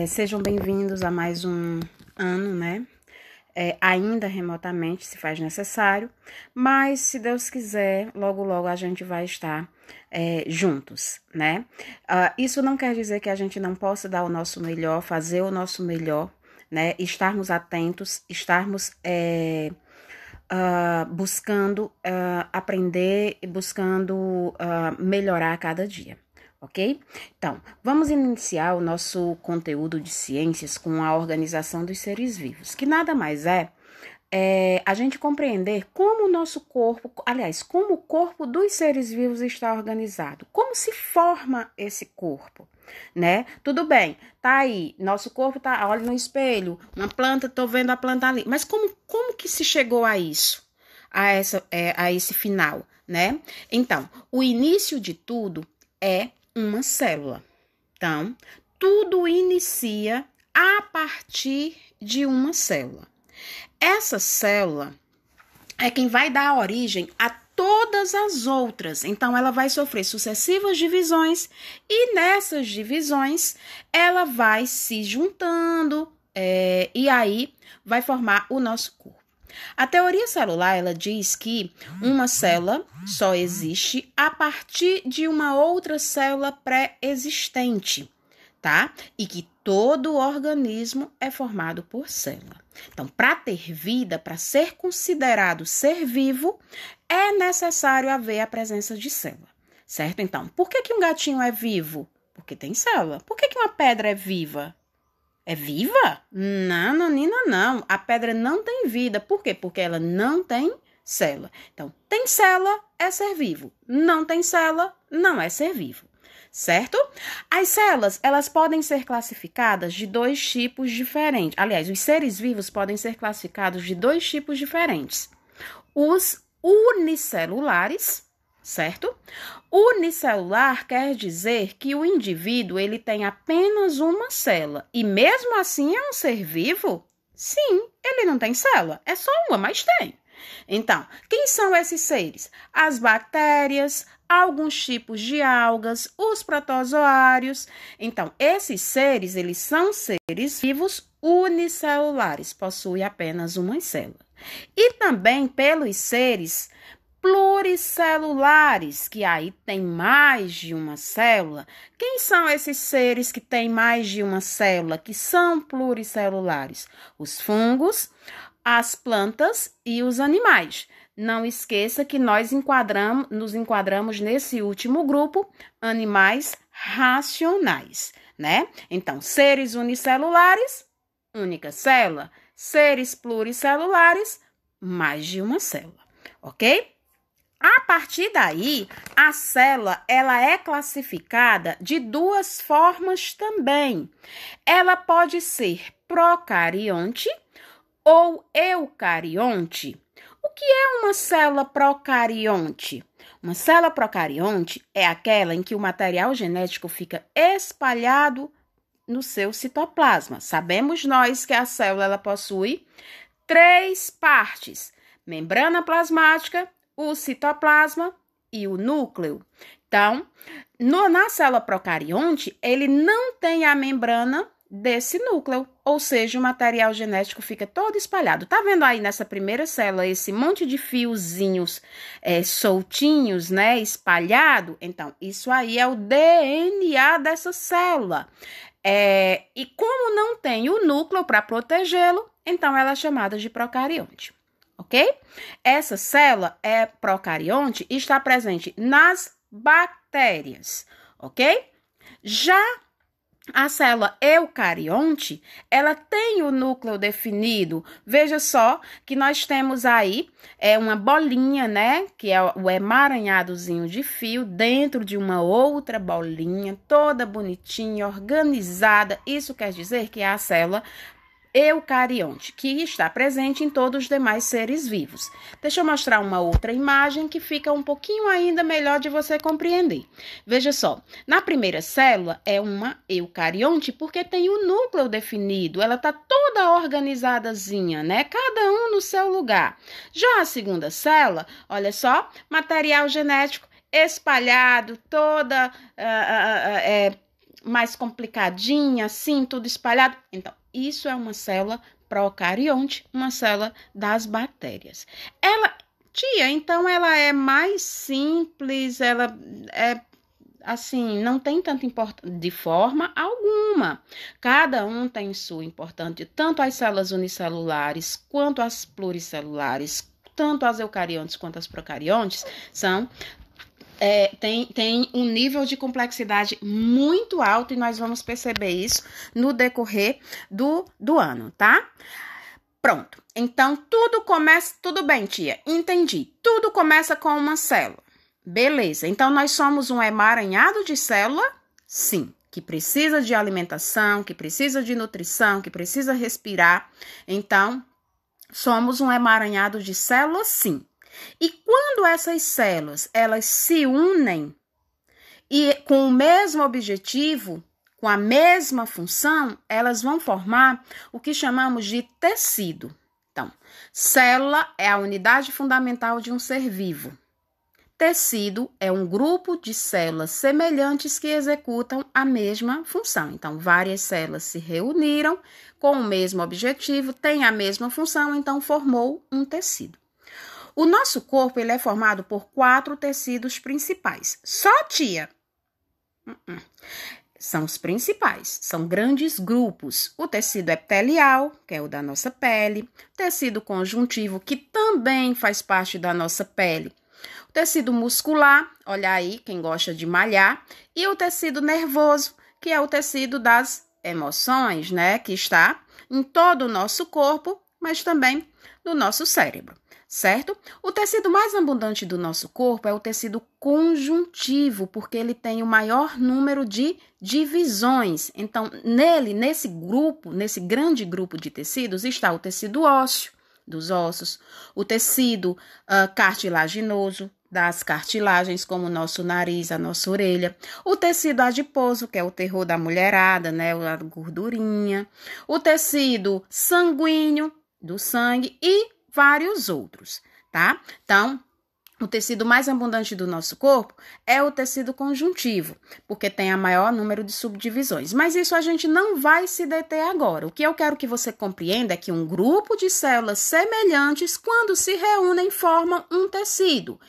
Sejam bem-vindos a mais um ano, né? Ainda remotamente, se faz necessário, mas se Deus quiser, logo logo a gente vai estar juntos, né? Isso não quer dizer que a gente não possa dar o nosso melhor, fazer o nosso melhor, né? Estarmos atentos, estarmos buscando aprender e buscando melhorar a cada dia. Ok? Então, vamos iniciar o nosso conteúdo de ciências com a organização dos seres vivos, que nada mais é a gente compreender como o nosso corpo, aliás, como o corpo dos seres vivos está organizado, como se forma esse corpo, né? Tudo bem, tá aí, nosso corpo tá, olha no espelho, uma planta, tô vendo a planta ali, mas como que se chegou a isso? A esse final, né? Então, o início de tudo é uma célula. Então, tudo inicia a partir de uma célula. Essa célula é quem vai dar origem a todas as outras. Então, ela vai sofrer sucessivas divisões e nessas divisões ela vai se juntando e aí vai formar o nosso corpo. A teoria celular, ela diz que uma célula só existe a partir de uma outra célula pré-existente, tá? E que todo organismo é formado por célula. Então, para ter vida, para ser considerado ser vivo, é necessário haver a presença de célula, certo? Então, por que um gatinho é vivo? Porque tem célula. Por que uma pedra é viva? É viva? Não, Nanina, não. A pedra não tem vida. Por quê? Porque ela não tem célula. Então, tem célula, é ser vivo. Não tem célula, não é ser vivo. Certo? As células, elas podem ser classificadas de dois tipos diferentes. Aliás, os seres vivos podem ser classificados de dois tipos diferentes. Os unicelulares, certo? Unicelular quer dizer que o indivíduo ele tem apenas uma célula e mesmo assim é um ser vivo? Sim, ele não tem célula, é só uma, mas tem. Então, quem são esses seres? As bactérias, alguns tipos de algas, os protozoários. Então, esses seres, eles são seres vivos unicelulares, possuem apenas uma célula. E também pelos seres pluricelulares, que aí tem mais de uma célula. Quem são esses seres que têm mais de uma célula, que são pluricelulares? Os fungos, as plantas e os animais. Não esqueça que nós nos enquadramos nesse último grupo, animais racionais, né? Então, seres unicelulares, única célula. Seres pluricelulares, mais de uma célula, ok? A partir daí, a célula ela é classificada de duas formas também. Ela pode ser procarionte ou eucarionte. O que é uma célula procarionte? Uma célula procarionte é aquela em que o material genético fica espalhado no seu citoplasma. Sabemos nós que a célula ela possui três partes: membrana plasmática, o citoplasma e o núcleo. Então, na célula procarionte, ele não tem a membrana desse núcleo, ou seja, o material genético fica todo espalhado. Tá vendo aí nessa primeira célula esse monte de fiozinhos soltinhos, né, espalhado? Então, isso aí é o DNA dessa célula. E como não tem o núcleo para protegê-lo, então ela é chamada de procarionte. Ok? Essa célula procarionte e está presente nas bactérias, ok? Já a célula eucarionte, ela tem o núcleo definido. Veja só que nós temos aí uma bolinha, né? Que é o emaranhadozinho de fio dentro de uma outra bolinha, toda bonitinha, organizada. Isso quer dizer que é a célula eucarionte, que está presente em todos os demais seres vivos. Deixa eu mostrar uma outra imagem que fica um pouquinho ainda melhor de você compreender. Veja só, na primeira célula é uma eucarionte porque tem o núcleo definido, ela está toda organizadazinha, né? Cada um no seu lugar. Já a segunda célula, olha só, material genético espalhado, toda mais complicadinha, assim, tudo espalhado. Então, isso é uma célula procarionte, uma célula das bactérias. Tia, então ela é mais simples, ela é assim, não tem tanta importância de forma alguma. Cada um tem sua importância, tanto as células unicelulares quanto as pluricelulares, tanto as eucariontes quanto as procariontes, tem um nível de complexidade muito alto e nós vamos perceber isso no decorrer do ano, tá? Pronto, então tudo bem, tia, entendi. Tudo começa com uma célula. Beleza, então nós somos um emaranhado de célula? Sim, que precisa de alimentação, que precisa de nutrição, que precisa respirar. Então, somos um emaranhado de células, sim. E quando essas células, elas se unem e com o mesmo objetivo, com a mesma função, elas vão formar o que chamamos de tecido. Então, célula é a unidade fundamental de um ser vivo. Tecido é um grupo de células semelhantes que executam a mesma função. Então, várias células se reuniram com o mesmo objetivo, têm a mesma função, então formou um tecido. O nosso corpo ele é formado por 4 tecidos principais. Só, tia? São os principais, são grandes grupos. O tecido epitelial, que é o da nossa pele, o tecido conjuntivo, que também faz parte da nossa pele, o tecido muscular, olha aí, quem gosta de malhar, e o tecido nervoso, que é o tecido das emoções, né, que está em todo o nosso corpo, mas também no nosso cérebro. Certo? O tecido mais abundante do nosso corpo é o tecido conjuntivo, porque ele tem o maior número de divisões. Então, nesse grande grupo de tecidos, está o tecido ósseo, dos ossos, o tecido cartilaginoso, das cartilagens, como o nosso nariz, a nossa orelha, o tecido adiposo, que é o terror da mulherada, né, a gordurinha, o tecido sanguíneo, do sangue e vários outros, tá? Então, o tecido mais abundante do nosso corpo é o tecido conjuntivo, porque tem a maior número de subdivisões. Mas isso a gente não vai se deter agora. O que eu quero que você compreenda é que um grupo de células semelhantes, quando se reúnem, formam um tecido.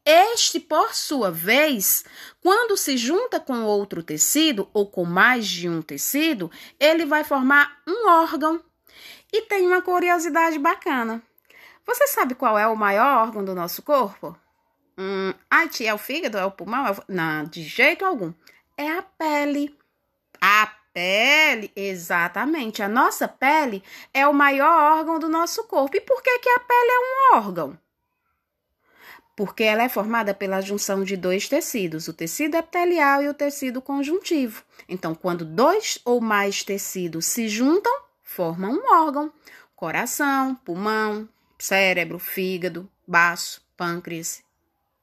Este, por sua vez, quando se junta com outro tecido, ou com mais de um tecido, ele vai formar um órgão. E tem uma curiosidade bacana. Você sabe qual é o maior órgão do nosso corpo? Tia, é o fígado? É o pulmão? Não, de jeito algum. É a pele. A pele, exatamente. A nossa pele é o maior órgão do nosso corpo. E por que a pele é um órgão? Porque ela é formada pela junção de 2 tecidos, o tecido epitelial e o tecido conjuntivo. Então, quando 2 ou mais tecidos se juntam, formam um órgão. Coração, pulmão, cérebro, fígado, baço, pâncreas,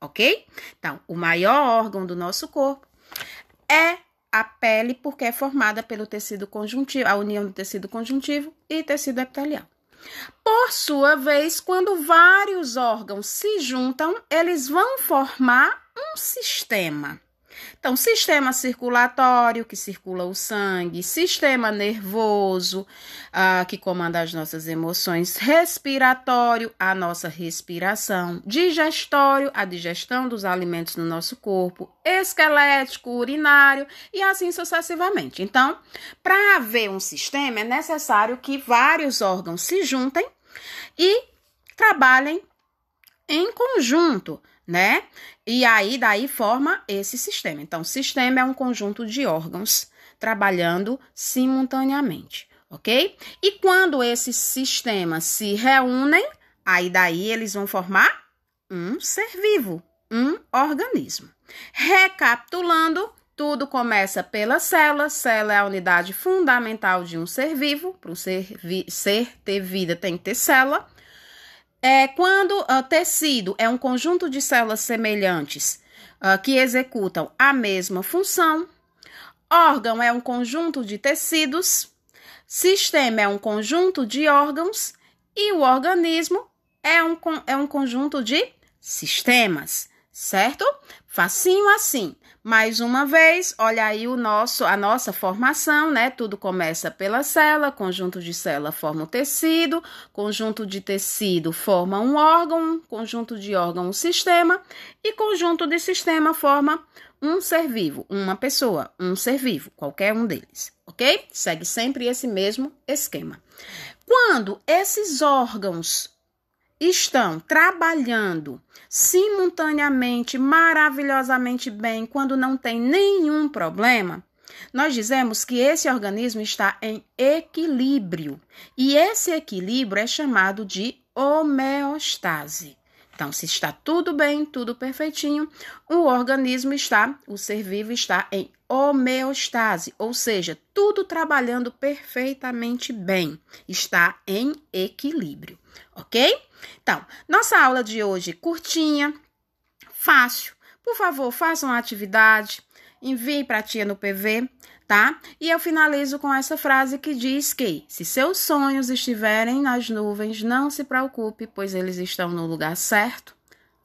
ok? Então, o maior órgão do nosso corpo é a pele, porque é formada pelo tecido conjuntivo, a união do tecido conjuntivo e tecido epitelial. Por sua vez, quando vários órgãos se juntam, eles vão formar um sistema. Então, sistema circulatório, que circula o sangue, sistema nervoso, que comanda as nossas emoções, respiratório, a nossa respiração, digestório, a digestão dos alimentos no nosso corpo, esquelético, urinário e assim sucessivamente. Então, para haver um sistema, é necessário que vários órgãos se juntem e trabalhem em conjunto, né? E aí, daí forma esse sistema. Então, o sistema é um conjunto de órgãos trabalhando simultaneamente, ok? E quando esses sistemas se reúnem, aí daí eles vão formar um ser vivo, um organismo. Recapitulando, tudo começa pela célula. Célula é a unidade fundamental de um ser vivo. Para um ser ter vida, tem que ter célula. Quando tecido é um conjunto de células semelhantes que executam a mesma função. Órgão é um conjunto de tecidos. Sistema é um conjunto de órgãos. E o organismo é um conjunto de sistemas, certo? Facinho assim. Mais uma vez, olha aí a nossa formação, né? Tudo começa pela célula, conjunto de célula forma um tecido, conjunto de tecido forma um órgão, conjunto de órgão um sistema e conjunto de sistema forma um ser vivo, uma pessoa, um ser vivo, qualquer um deles, ok? Segue sempre esse mesmo esquema. Quando esses órgãos estão trabalhando simultaneamente, maravilhosamente bem, quando não tem nenhum problema, nós dizemos que esse organismo está em equilíbrio. E esse equilíbrio é chamado de homeostase. Então, se está tudo bem, tudo perfeitinho, o ser vivo está em homeostase, ou seja, tudo trabalhando perfeitamente bem, está em equilíbrio, ok? Então, nossa aula de hoje curtinha, fácil. Por favor, faça uma atividade, envie para a tia no PV, tá? E eu finalizo com essa frase que diz que, se seus sonhos estiverem nas nuvens, não se preocupe, pois eles estão no lugar certo.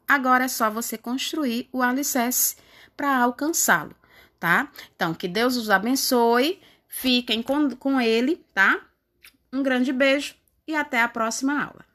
Agora é só você construir o alicerce para alcançá-lo, tá? Então, que Deus os abençoe, fiquem com ele, tá? Um grande beijo e até a próxima aula.